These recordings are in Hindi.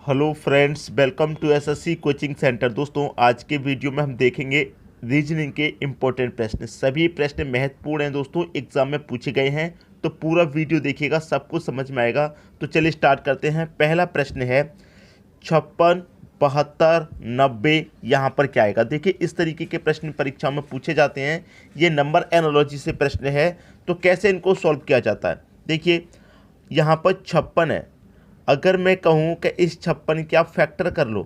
Hello friends, welcome to SSC coaching centre. दोस्तों, आज के वीडियो में हम देखेंगे रीजनिंग के इम्पोर्टेंट प्रश्न। सभी प्रश्न महत्वपूर्ण हैं दोस्तों, एग्जाम में पूछे गए हैं, तो पूरा वीडियो देखिएगा, सब कुछ समझ में आएगा। तो चलिए स्टार्ट करते हैं। पहला प्रश्न है 56, 72, 90, यहाँ पर क्या आएगा। देखिए, इस तरीके के प्रश्न परीक्षा में पूछे जाते हैं। ये नंबर एनालॉजी से प्रश्न है, तो कैसे इनको सॉल्व किया जाता है। देखिए, यहाँ पर 56 है। अगर मैं कहूँ कि इस 56 के आप फैक्टर कर लो,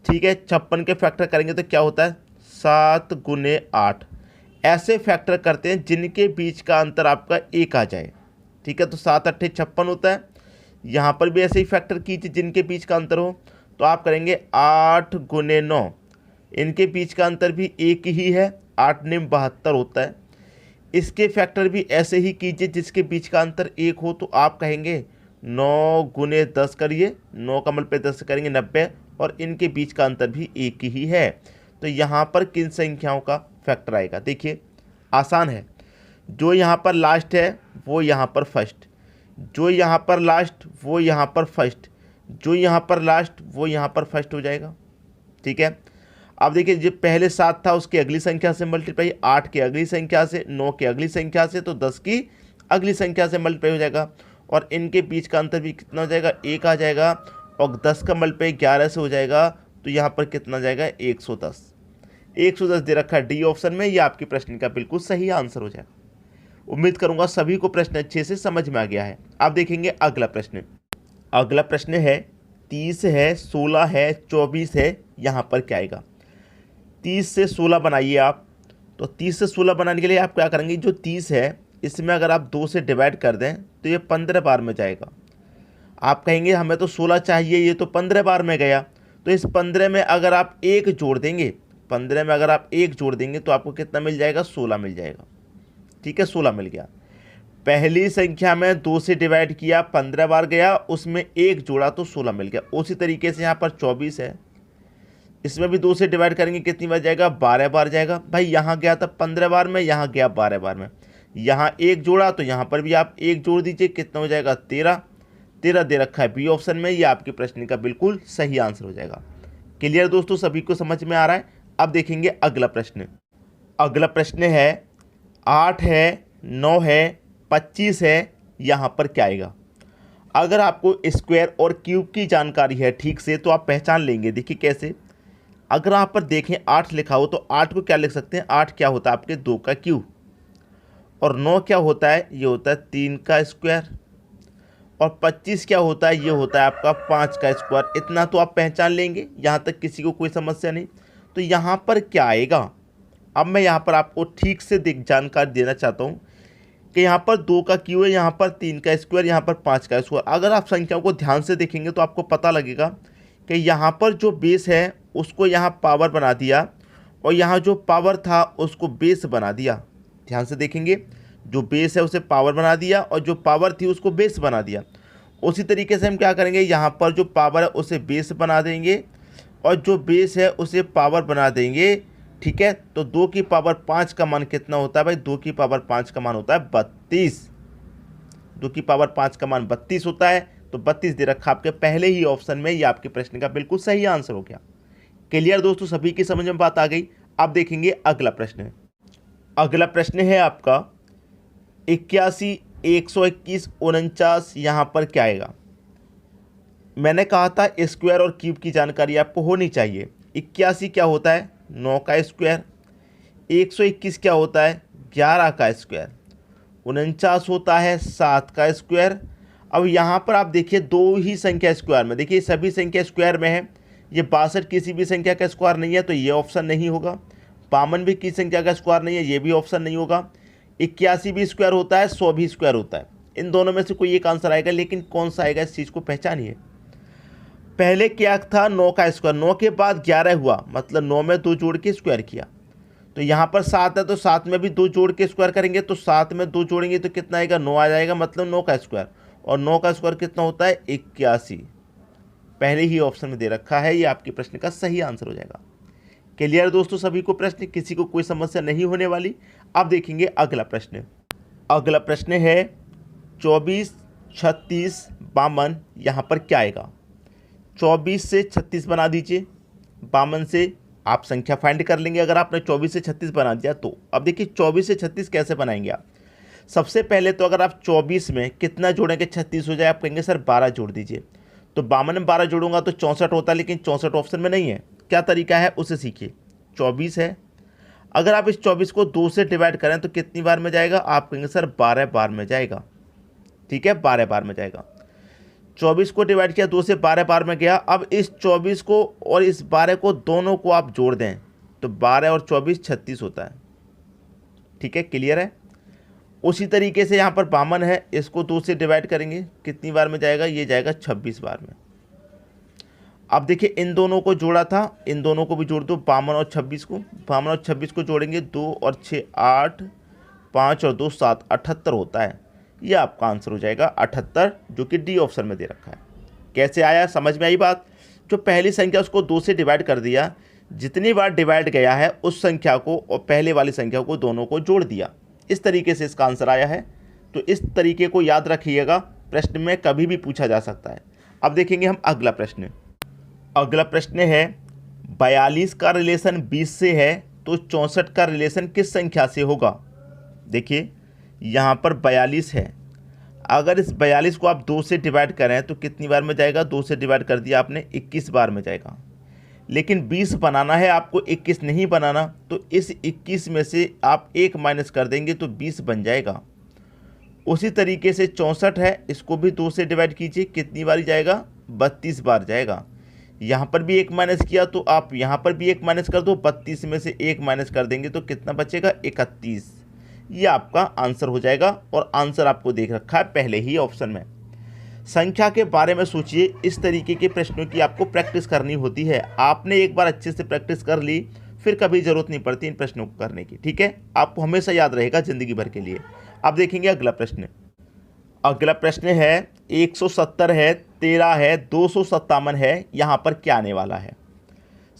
ठीक है, 56 के फैक्टर करेंगे तो क्या होता है 7 गुने 8। ऐसे फैक्टर करते हैं जिनके बीच का अंतर आपका 1 आ जाए, ठीक है। तो 7 अट्ठे 56 होता है। यहाँ पर भी ऐसे ही फैक्टर कीजिए जिनके बीच का अंतर हो। तो आप करेंगे 8 गुने 9, इनके बीच का अंतर भी 1 ही है, 8 9 72 होता है। इसके फैक्टर भी ऐसे ही कीजिए जिसके बीच का अंतर 1 हो। तो आप कहेंगे 9 गुने 10 करिए, 9 का मल्टीप्लाई 10 से करेंगे 90, और इनके बीच का अंतर भी 1 ही है। तो यहाँ पर किन संख्याओं का फैक्टर आएगा। देखिए, आसान है। जो यहाँ पर लास्ट है वो यहाँ पर फर्स्ट, जो यहाँ पर लास्ट वो यहाँ पर फर्स्ट, जो यहाँ पर लास्ट वो यहाँ पर फर्स्ट हो जाएगा, ठीक है। अब देखिए, जो पहले 7 था उसकी अगली संख्या से मल्टीप्लाई, 8 की अगली संख्या से, 9 की अगली संख्या से, तो 10 की अगली संख्या से मल्टीप्लाई हो जाएगा। और इनके बीच का अंतर भी कितना हो जाएगा, 1 आ जाएगा। और 10 का मल्टीप्लाई 11 से हो जाएगा, तो यहाँ पर कितना जाएगा 110। 110 दे रखा है डी ऑप्शन में। ये आपके प्रश्न का बिल्कुल सही आंसर हो जाएगा। उम्मीद करूंगा सभी को प्रश्न अच्छे से समझ में आ गया है। अब देखेंगे अगला प्रश्न। अगला प्रश्न है 30 है, 16 है, 24 है, यहाँ पर क्या आएगा। 30 से 16 बनाइए आप। तो 30 से 16 बनाने के लिए आप क्या करेंगे, जो 30 है इसमें अगर आप 2 से डिवाइड कर दें तो ये 15 बार में जाएगा। आप कहेंगे हमें तो 16 चाहिए, ये तो 15 बार में गया। तो इस 15 में अगर आप 1 जोड़ देंगे, 15 में अगर आप 1 जोड़ देंगे तो आपको कितना मिल जाएगा, 16 मिल जाएगा, ठीक है। 16 मिल गया। पहली संख्या में 2 से डिवाइड किया, 15 बार गया, उसमें 1 जोड़ा तो 16 मिल गया। उसी तरीके से यहाँ पर 24 है, इसमें भी 2 से डिवाइड करेंगे, कितनी बार जाएगा, 12 बार जाएगा। भाई यहाँ गया था 15 बार में, यहाँ गया 12 बार में। यहाँ 1 जोड़ा तो यहाँ पर भी आप 1 जोड़ दीजिए, कितना हो जाएगा 13। 13 दे रखा है बी ऑप्शन में। ये आपके प्रश्न का बिल्कुल सही आंसर हो जाएगा। क्लियर दोस्तों, सभी को समझ में आ रहा है। अब देखेंगे अगला प्रश्न। अगला प्रश्न है 8 है, 9 है, 25 है, यहाँ पर क्या आएगा। अगर आपको स्क्वायर और क्यूब की जानकारी है ठीक से तो आप पहचान लेंगे। देखिए कैसे, अगर आप पर देखें 8 लिखा हो तो 8 को क्या लिख सकते हैं, 8 क्या होता है आपके 2 का क्यूब। और 9 क्या होता है, ये होता है 3 का स्क्वायर। और 25 क्या होता है, ये होता है आपका 5 का स्क्वायर। इतना तो आप पहचान लेंगे, यहाँ तक किसी को कोई समस्या नहीं। तो यहाँ पर क्या आएगा, अब मैं यहाँ पर आपको ठीक से जानकारी देना चाहता हूँ कि यहाँ पर 2 का क्यूब है, यहाँ पर 3 का स्क्वायर, यहाँ पर 5 का स्क्वायर। अगर आप संख्याओं को ध्यान से देखेंगे तो आपको पता लगेगा कि यहाँ पर जो बेस है उसको यहाँ पावर बना दिया, और यहाँ जो पावर था उसको बेस बना दिया। ध्यान से देखेंगे, जो बेस है उसे पावर बना दिया, और जो पावर थी उसको बेस बना दिया। उसी तरीके से हम क्या करेंगे, यहाँ पर जो पावर है उसे बेस बना देंगे, और जो बेस है उसे पावर बना देंगे, ठीक है। तो 2 की पावर 5 का मान कितना होता है भाई, 2 की पावर 5 का मान होता है 32। 2 की पावर 5 का मान 32 होता है। तो 32 दे रखा आपके पहले ही ऑप्शन में। ये आपके प्रश्न का बिल्कुल सही आंसर हो गया। क्लियर दोस्तों, सभी की समझ में बात आ गई। अब देखेंगे अगला प्रश्न। अगला प्रश्न है आपका 81, 121, 49, यहाँ पर क्या आएगा। मैंने कहा था स्क्वायर और क्यूब की जानकारी आपको होनी चाहिए। 81 क्या होता है, 9 का स्क्वायर। 121 क्या होता है, 11 का स्क्वायर। 49 होता है 7 का स्क्वायर। अब यहाँ पर आप देखिए 2 ही संख्या स्क्वायर में, देखिए सभी संख्या स्क्वायर में है। ये 62 किसी भी संख्या का स्क्वायर नहीं है, तो ये ऑप्शन नहीं होगा। 52 भी किसी संख्या का स्क्वायर नहीं है, ये भी ऑप्शन नहीं होगा। 81 भी स्क्वायर होता है, 100 भी स्क्वायर होता है। इन दोनों में से कोई एक आंसर आएगा, लेकिन कौन सा आएगा इस चीज़ को पहचानिए। पहले क्या था, 9 का स्क्वायर, 9 के बाद 11 हुआ, मतलब 9 में 2 जोड़ के स्क्वायर किया। तो यहाँ पर 7 है तो 7 में भी 2 जोड़ के स्क्वायर करेंगे, तो 7 में 2 जोड़ेंगे तो कितना आएगा, 9 आ जाएगा, मतलब 9 का स्क्वायर। और 9 का स्क्वायर कितना होता है, 81। पहले ही ऑप्शन में दे रखा है। ये आपके प्रश्न का सही आंसर हो जाएगा। क्लियर दोस्तों, सभी को प्रश्न, किसी को कोई समस्या नहीं होने वाली। अब देखेंगे अगला प्रश्न। अगला प्रश्न है 24, 36, 52, यहाँ पर क्या आएगा। 24 से 36 बना दीजिए। 52 से आप संख्या फाइंड कर लेंगे अगर आपने 24 से 36 बना दिया तो। अब देखिए 24 से 36 कैसे बनाएंगे आप। सबसे पहले तो अगर आप 24 में कितना जोड़ेंगे 36 हो जाए, आप कहेंगे सर 12 जोड़ दीजिए। तो 52 में 12 जोड़ूंगा तो 64 होता है, लेकिन 64 ऑप्शन में नहीं है। क्या तरीका है उसे सीखिए। 24 है, अगर आप इस 24 को 2 से डिवाइड करें तो कितनी बार में जाएगा, आप कहेंगे सर 12 बार में जाएगा। ठीक है, 12 बार में जाएगा। 24 को डिवाइड किया 2 से, 12 बार में गया। अब इस 24 को और इस 12 को दोनों को आप जोड़ दें तो 12 और 24 36 होता है। ठीक है, क्लियर है। उसी तरीके से यहाँ पर 52 है, इसको 2 से डिवाइड करेंगे कितनी बार में जाएगा, ये जाएगा 26 बार में। अब देखिए इन दोनों को जोड़ा था, इन दोनों को भी जोड़ दो, 52 और 26 को। 52 और 26 को जोड़ेंगे, 2 और 6 8, 5 और 2 7, 78 होता है। ये आपका आंसर हो जाएगा 78, जो कि डी ऑप्शन में दे रखा है। कैसे आया, समझ में आई बात। जो पहली संख्या उसको 2 से डिवाइड कर दिया, जितनी बार डिवाइड गया है उस संख्या को और पहले वाली संख्या को दोनों को जोड़ दिया। इस तरीके से इसका आंसर आया है। तो इस तरीके को याद रखिएगा, प्रश्न में कभी भी पूछा जा सकता है। अब देखेंगे हम अगला प्रश्न। अगला प्रश्न है 42 का रिलेशन 20 से है तो 64 का रिलेशन किस संख्या से होगा। देखिए यहाँ पर 42 है, अगर इस 42 को आप 2 से डिवाइड करें तो कितनी बार में जाएगा, 2 से डिवाइड कर दिया आपने, 21 बार में जाएगा। लेकिन 20 बनाना है आपको, 21 नहीं बनाना। तो इस 21 में से आप 1 माइनस कर देंगे तो 20 बन जाएगा। उसी तरीके से 64 है, इसको भी 2 से डिवाइड कीजिए, कितनी बार जाएगा, 32 बार जाएगा। यहाँ पर भी 1 माइनस किया तो आप यहाँ पर भी 1 माइनस कर दो, 32 में से 1 माइनस कर देंगे तो कितना बचेगा, 31। ये आपका आंसर हो जाएगा। और आंसर आपको देख रखा है पहले ही ऑप्शन में। संख्या के बारे में सोचिए, इस तरीके के प्रश्नों की आपको प्रैक्टिस करनी होती है। आपने एक बार अच्छे से प्रैक्टिस कर ली, फिर कभी ज़रूरत नहीं पड़ती इन प्रश्नों को करने की। ठीक है, आपको हमेशा याद रहेगा ज़िंदगी भर के लिए। अब देखेंगे अगला प्रश्न। अगला प्रश्न है 170 है, 13 है, 257 है, यहाँ पर क्या आने वाला है।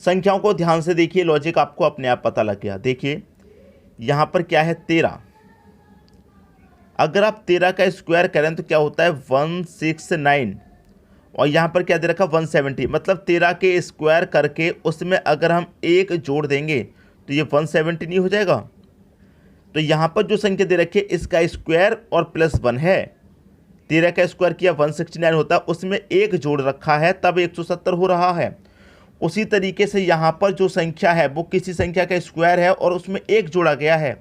संख्याओं को ध्यान से देखिए, लॉजिक आपको अपने आप पता लग गया। देखिए यहाँ पर क्या है, 13। अगर आप 13 का स्क्वायर करें तो क्या होता है, 169। और यहाँ पर क्या दे रखा, 170। मतलब 13 के स्क्वायर करके उसमें अगर हम 1 जोड़ देंगे तो ये 170 नहीं हो जाएगा। तो यहाँ पर जो संख्या दे रखी है इसका स्क्वायर और प्लस 1 है। 13 का स्क्वायर किया 169 होता है, उसमें 1 जोड़ रखा है तब 170 हो रहा है। उसी तरीके से यहाँ पर जो संख्या है वो किसी संख्या का स्क्वायर है और उसमें 1 जोड़ा गया है।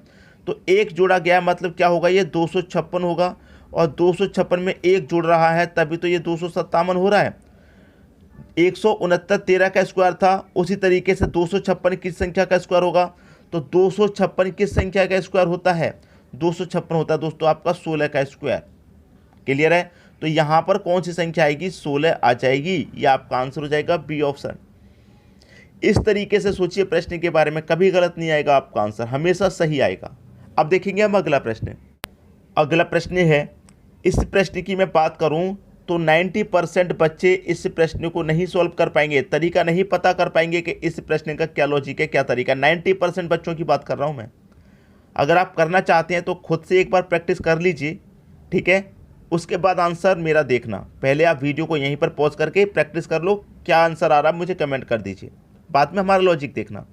तो 1 जोड़ा गया मतलब क्या होगा, ये 256 होगा। और 256 में 1 जुड़ रहा है तभी तो ये 257 हो रहा है। 169 13 का स्क्वायर था, उसी तरीके से 256 किस संख्या का स्क्वायर होगा, तो 256 किस संख्या का स्क्वायर होता है, 256 होता है दोस्तों आपका 16 का स्क्वायर। क्लियर है। तो यहाँ पर कौन सी संख्या आएगी, 16 आ जाएगी। ये आपका आंसर हो जाएगा बी ऑप्शन। इस तरीके से सोचिए प्रश्न के बारे में, कभी गलत नहीं आएगा आपका आंसर, हमेशा सही आएगा। अब देखेंगे हम अगला प्रश्न। अगला प्रश्न है, इस प्रश्न की मैं बात करूं तो 90% बच्चे इस प्रश्न को नहीं सॉल्व कर पाएंगे, तरीका नहीं पता कर पाएंगे कि इस प्रश्न का क्या लॉजिक है, क्या तरीका। 90% बच्चों की बात कर रहा हूं मैं। अगर आप करना चाहते हैं तो खुद से एक बार प्रैक्टिस कर लीजिए, ठीक है। उसके बाद आंसर मेरा देखना। पहले आप वीडियो को यहीं पर पॉज करके प्रैक्टिस कर लो, क्या आंसर आ रहा है मुझे कमेंट कर दीजिए। बाद में हमारा लॉजिक देखना।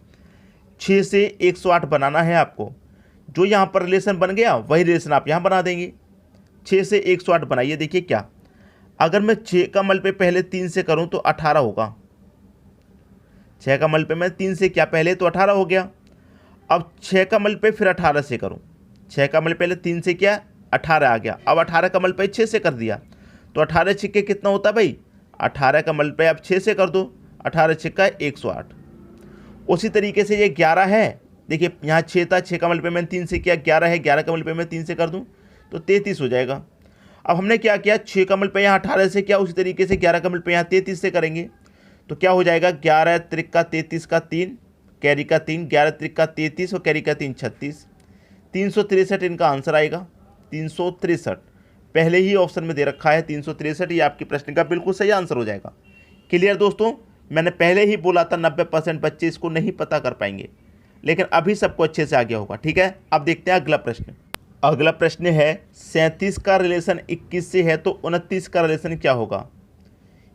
6 से 108 बनाना है आपको। जो यहाँ पर रिलेशन बन गया वही रिलेशन आप यहाँ बना देंगे। 6 से 108 बनाइए। देखिए क्या, अगर मैं 6 का मल्टीप्लाई पहले 3 से करूँ तो 18 होगा। 6 का मल्टीप्लाई मैं 3 से क्या पहले तो 18 हो गया। अब 6 का मल्टीप्लाई फिर 18 से करूँ, 6 का मल्टीप्लाई पहले 3 से क्या 18 आ गया। अब 18 का मल्टीप्लाई 6 से कर दिया तो 18 छिक्के कितना होता है भाई, 18 का मल्टीप्लाई आप 6 से कर दो, 18 छिक्का 108। उसी तरीके से ये 11 है। देखिए यहाँ 6 था, 6 का मल्टीप्लाई मैंने 3 से किया, 11 है, 11 का मल्टीप्लाई मैं 3 से कर दूँ तो 33 हो जाएगा। अब हमने क्या किया, 6 का मल्टीप्लाई यहाँ 18 से किया, उसी तरीके से 11 का मल्टीप्लाई यहाँ 33 से करेंगे तो क्या हो जाएगा, 11 त्रिक्का 33 का 3, कैरी का 3, 11 त्रिक्का 33 और कैरी का 3 36, 363 इनका आंसर आएगा। 363 पहले ही ऑप्शन में दे रखा है 363, ये आपके प्रश्न का बिल्कुल सही आंसर हो जाएगा। क्लियर दोस्तों, मैंने पहले ही बोला था 90% बच्चे इसको नहीं पता कर पाएंगे, लेकिन अभी सबको अच्छे से आ गया होगा। ठीक है, अब देखते हैं अगला प्रश्न। अगला प्रश्न है 37 का रिलेशन 21 से है तो 29 का रिलेशन क्या होगा।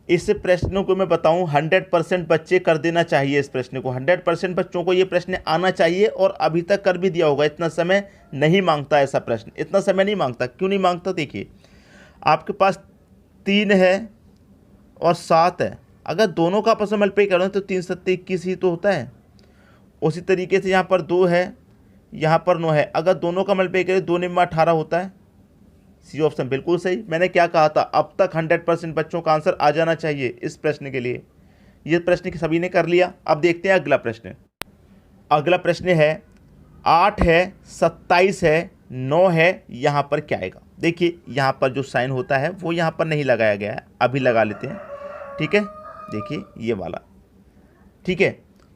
इस प्रश्नों को मैं बताऊं 100% बच्चे कर देना चाहिए। इस प्रश्न को 100% बच्चों को ये प्रश्न आना चाहिए और अभी तक कर भी दिया होगा। इतना समय नहीं मांगता ऐसा प्रश्न, इतना समय नहीं मांगता। क्यों नहीं मांगता? देखिए, आपके पास 3 है और 7 है। अगर दोनों का आपस में मल्टीप्लाई करो तो 3 7 21 ही तो होता है। उसी तरीके से यहाँ पर 2 है, यहाँ पर 9 है। अगर दोनों का मल्टीप्लाई करें 2 9 18 होता है। सी ऑप्शन बिल्कुल सही। मैंने क्या कहा था, अब तक 100% बच्चों का आंसर आ जाना चाहिए इस प्रश्न के लिए। ये प्रश्न सभी ने कर लिया। अब देखते हैं अगला प्रश्न। अगला प्रश्न है 8 है, 27 है, 9 है, यहाँ पर क्या आएगा? देखिए, यहाँ पर जो साइन होता है वो यहाँ पर नहीं लगाया गया है, अभी लगा लेते हैं। ठीक है, देखिए ये वाला। ठीक है,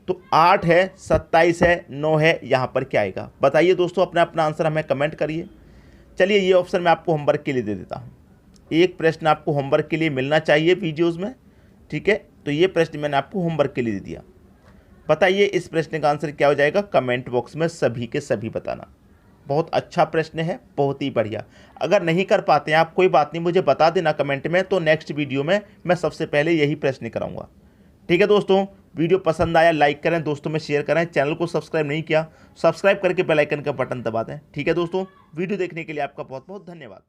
तो 8 है, 27 है, 9 है, यहाँ पर क्या आएगा? बताइए दोस्तों, अपना अपना आंसर हमें कमेंट करिए। चलिए, ये ऑप्शन मैं आपको होमवर्क के लिए दे देता हूँ। एक प्रश्न आपको होमवर्क के लिए मिलना चाहिए वीडियोस में। ठीक है, तो ये प्रश्न मैंने आपको होमवर्क के लिए दे दिया। बताइए इस प्रश्न का आंसर क्या हो जाएगा? कमेंट बॉक्स में सभी के सभी बताना। बहुत अच्छा प्रश्न है, बहुत ही बढ़िया। अगर नहीं कर पाते हैं आप, कोई बात नहीं, मुझे बता देना कमेंट में, तो नेक्स्ट वीडियो में मैं सबसे पहले यही प्रश्न कराऊंगा। ठीक है दोस्तों, वीडियो पसंद आया लाइक करें, दोस्तों में शेयर करें। चैनल को सब्सक्राइब नहीं किया, सब्सक्राइब करके बेल आइकन का बटन दबा दें। ठीक है दोस्तों, वीडियो देखने के लिए आपका बहुत बहुत धन्यवाद।